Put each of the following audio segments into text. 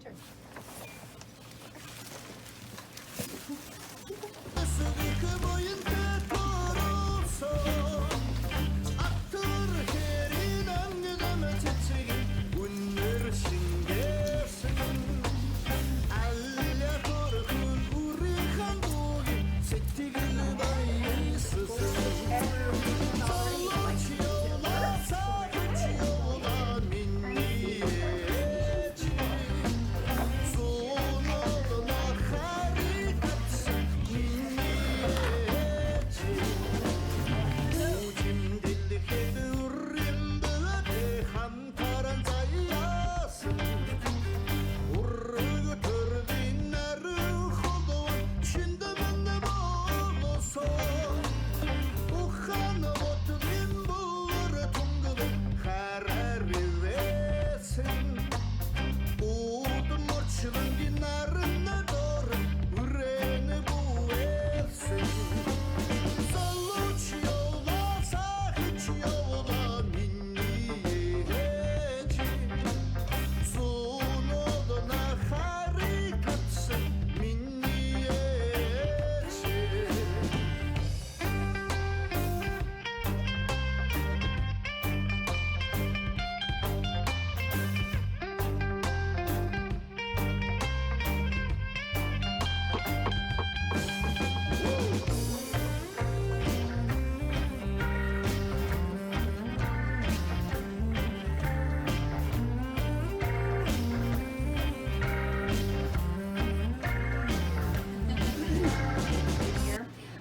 center.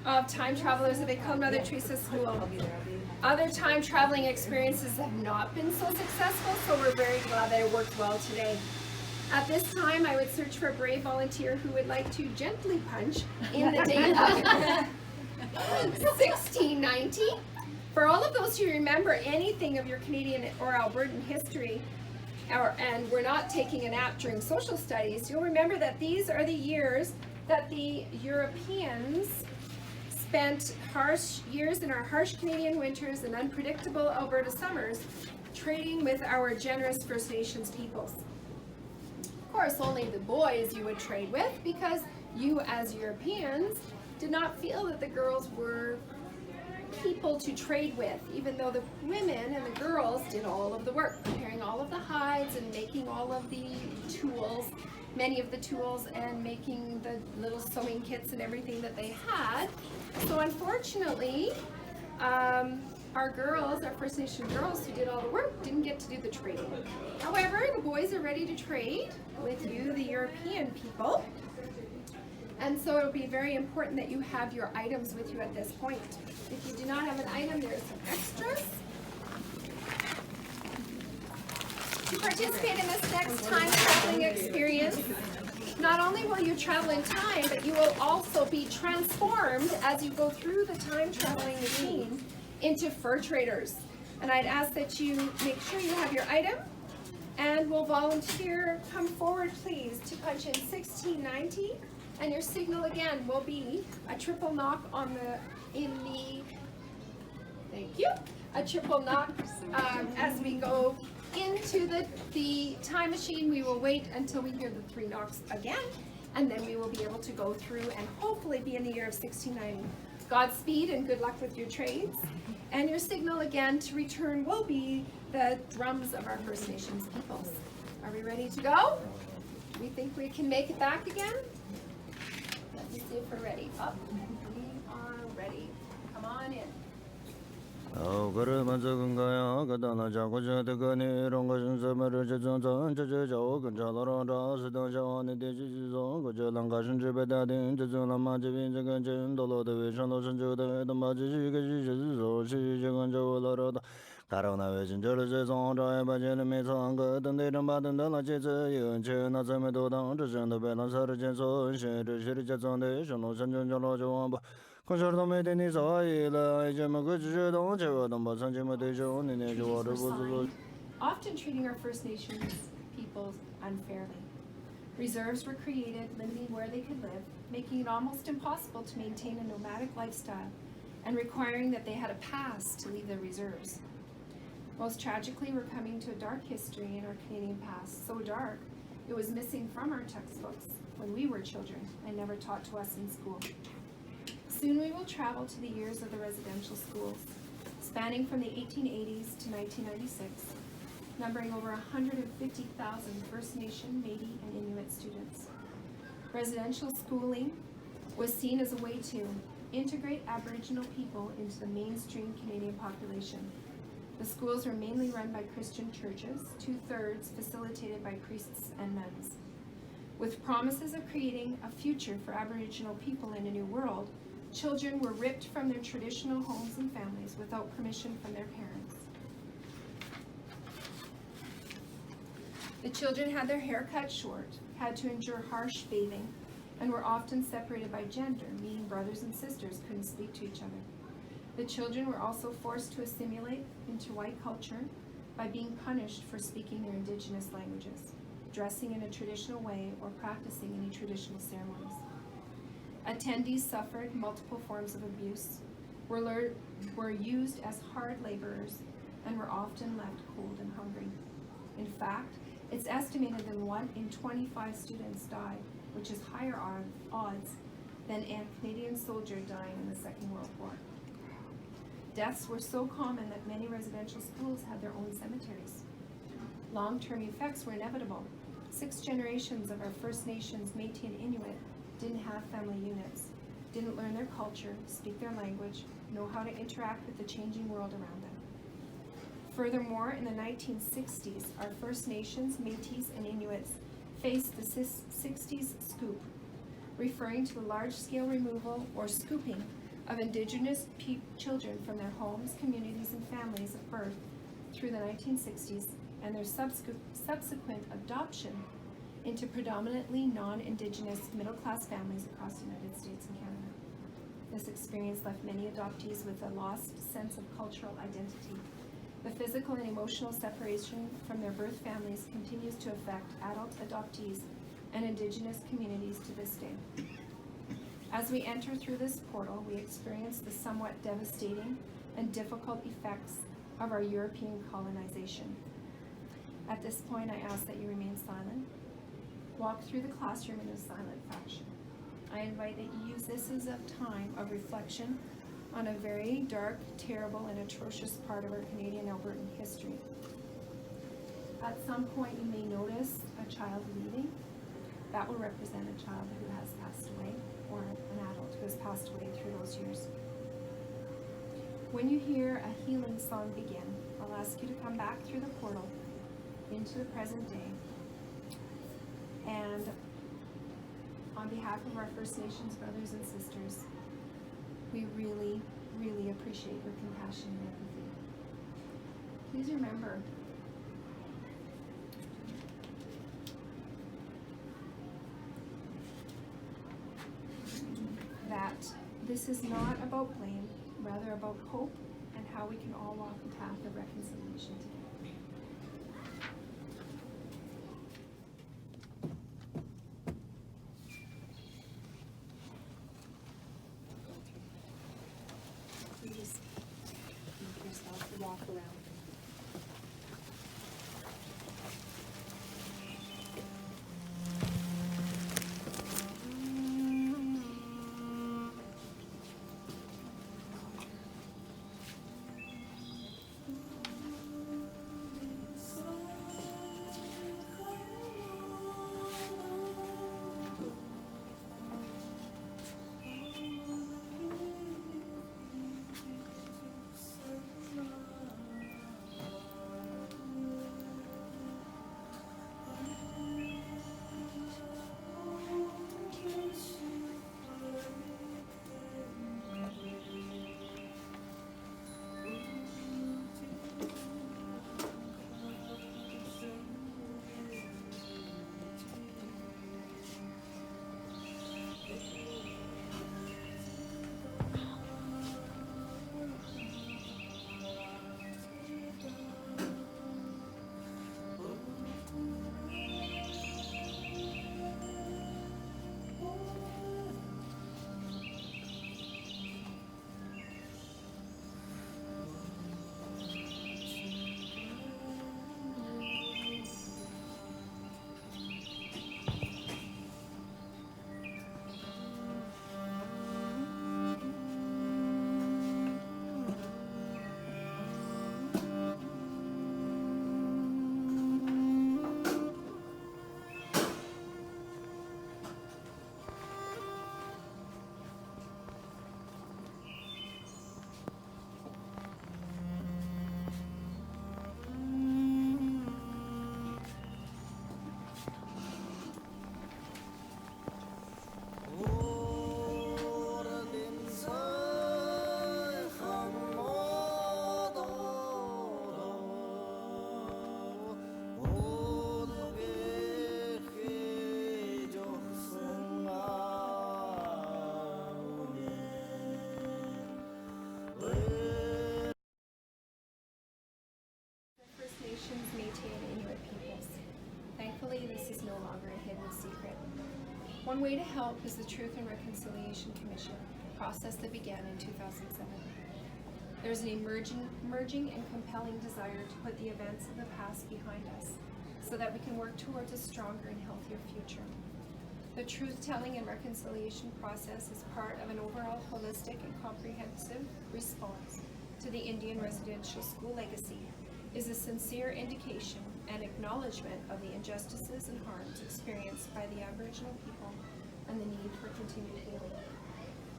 Of time travelers at École Mother Teresa School. Other time traveling experiences have not been so successful, so we're very glad that it worked well today. At this time, I would search for a brave volunteer who would like to gently punch in the date of 1690. For all of those who remember anything of your Canadian or Albertan history, and we're not taking a nap during social studies, you'll remember that these are the years that the Europeans spent harsh years in our harsh Canadian winters and unpredictable Alberta summers trading with our generous First Nations peoples. Of course, only the boys you would trade with, because you as Europeans did not feel that the girls were people to trade with, even though the women and the girls did all of the work, preparing all of the hides and making all of the tools, many of the tools, and making the little sewing kits and everything that they had. So unfortunately, our girls, our First Nation girls who did all the work, didn't get to do the trading. However, the boys are ready to trade with you, the European people. And so it'll be very important that you have your items with you at this point. If you do not have an item, there are some extras. To participate in this next time traveling experience, not only will you travel in time, but you will also be transformed as you go through the time traveling machine into fur traders. And I'd ask that you make sure you have your item, and will volunteer come forward please to punch in 1690, and your signal again will be a triple knock on thank you, a triple knock as we go into the time machine. We will wait until we hear the 3 knocks again, and then we will be able to go through and hopefully be in the year of 1690. Godspeed and good luck with your trades. And your signal again to return will be the drums of our First Nations peoples. Are we ready to go? We think we can make it back again? Let me see if we're ready. Up. We are ready. Come on in. Often treating our First Nations peoples unfairly. Reserves were created, limiting where they could live, making it almost impossible to maintain a nomadic lifestyle, and requiring that they had a pass to leave the reserves. Most tragically, we're coming to a dark history in our Canadian past, so dark It was missing from our textbooks when we were children and never taught to us in school. Soon we will travel to the years of the residential schools, spanning from the 1880s to 1996, numbering over 150,000 First Nation, Métis, and Inuit students. Residential schooling was seen as a way to integrate Aboriginal people into the mainstream Canadian population. The schools were mainly run by Christian churches, 2/3 facilitated by priests and nuns. With promises of creating a future for Aboriginal people in a new world, children were ripped from their traditional homes and families without permission from their parents. The children had their hair cut short, had to endure harsh bathing, and were often separated by gender, meaning brothers and sisters couldn't speak to each other. The children were also forced to assimilate into white culture by being punished for speaking their Indigenous languages, dressing in a traditional way, or practicing any traditional ceremonies. Attendees suffered multiple forms of abuse, were used as hard laborers, and were often left cold and hungry. In fact, it's estimated that 1 in 25 students died, which is higher odds than a Canadian soldier dying in the Second World War. Deaths were so common that many residential schools had their own cemeteries. Long-term effects were inevitable. 6 generations of our First Nations, Métis, and Inuit didn't have family units, didn't learn their culture, speak their language, know how to interact with the changing world around them. Furthermore, in the 1960s, our First Nations, Métis, and Inuits faced the 60s scoop, referring to the large-scale removal or scooping of Indigenous children from their homes, communities, and families at birth through the 1960s, and their subsequent adoption into predominantly non-Indigenous middle-class families across the United States and Canada. This experience left many adoptees with a lost sense of cultural identity. The physical and emotional separation from their birth families continues to affect adult adoptees and Indigenous communities to this day. As we enter through this portal, we experience the somewhat devastating and difficult effects of our European colonization. At this point, I ask that you remain silent. Walk through the classroom in a silent fashion. I invite that you use this as a time of reflection on a very dark, terrible, and atrocious part of our Canadian Albertan history. At some point, you may notice a child leaving. That will represent a child who has passed away, or an adult who has passed away through those years. When you hear a healing song begin, I'll ask you to come back through the portal into the present day. And on behalf of our First Nations brothers and sisters, we really, really appreciate your compassion and empathy. Please remember that this is not about blame, rather about hope and how we can all walk the path of reconciliation together. Please make yourself walk around. One way to help is the Truth and Reconciliation Commission, a process that began in 2007. There's an emerging and compelling desire to put the events of the past behind us so that we can work towards a stronger and healthier future. The truth-telling and reconciliation process is part of an overall holistic and comprehensive response to the Indian residential school legacy, is a sincere indication and acknowledgement of the injustices and harms experienced by the Aboriginal people and the need for continued healing.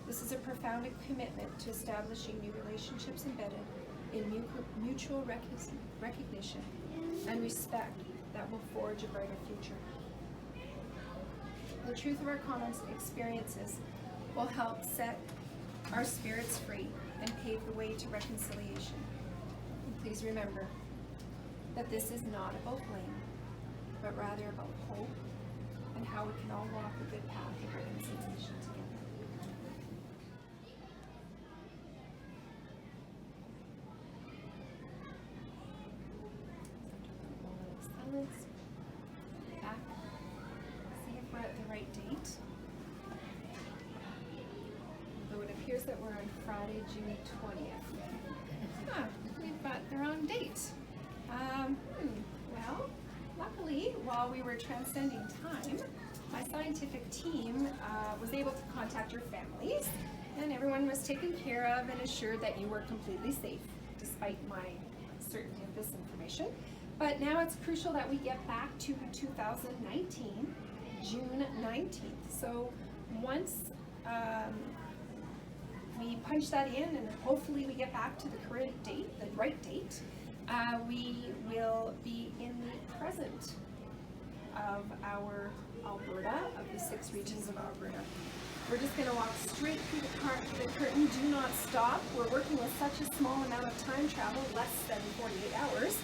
This is a profound commitment to establishing new relationships embedded in mutual recognition and respect that will forge a brighter future. The truth of our common experiences will help set our spirits free and pave the way to reconciliation. And please remember that this is not about blame, but rather about hope and how we can all walk a good path of reconciliation together. Silence. Back. See if we're at the right date. Though it appears that we're on Friday, June 20th. Huh, we've got the wrong date. Well, luckily, while we were transcending time, my scientific team was able to contact your families, and everyone was taken care of and assured that you were completely safe, despite my certainty of this information. But now it's crucial that we get back to 2019, June 19th. So once we punch that in and hopefully we get back to the correct date, the right date, we will be in the present of our Alberta, of the 6 regions of Alberta. We're just going to walk straight through the curtain. Do not stop. We're working with such a small amount of time travel, less than 48 hours,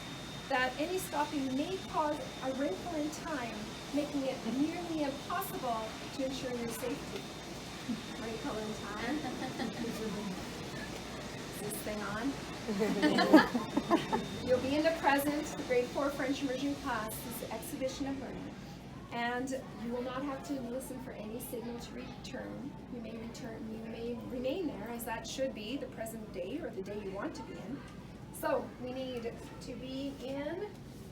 that any stopping may cause a wrinkle in time, making it nearly impossible to ensure your safety. Wrinkle in time. Is this thing on? You'll be in the present, the grade 4 French immersion class, this exhibition of learning. And you will not have to listen for any signal to return. You may remain there, as that should be the present day or the day you want to be in. So we need to be in,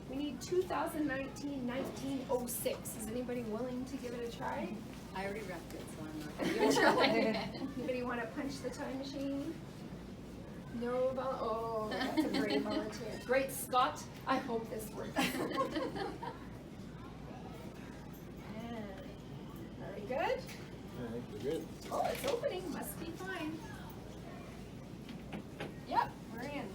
we need 2019-1906. Is anybody willing to give it a try? I already wrapped it, so I'm not gonna give it a try. Anybody want to punch the time machine? No, oh, that's a great volunteer. Great, Scott. I hope this works. Very good. We're good. Oh, it's opening. Must be fine. Yep, we're in.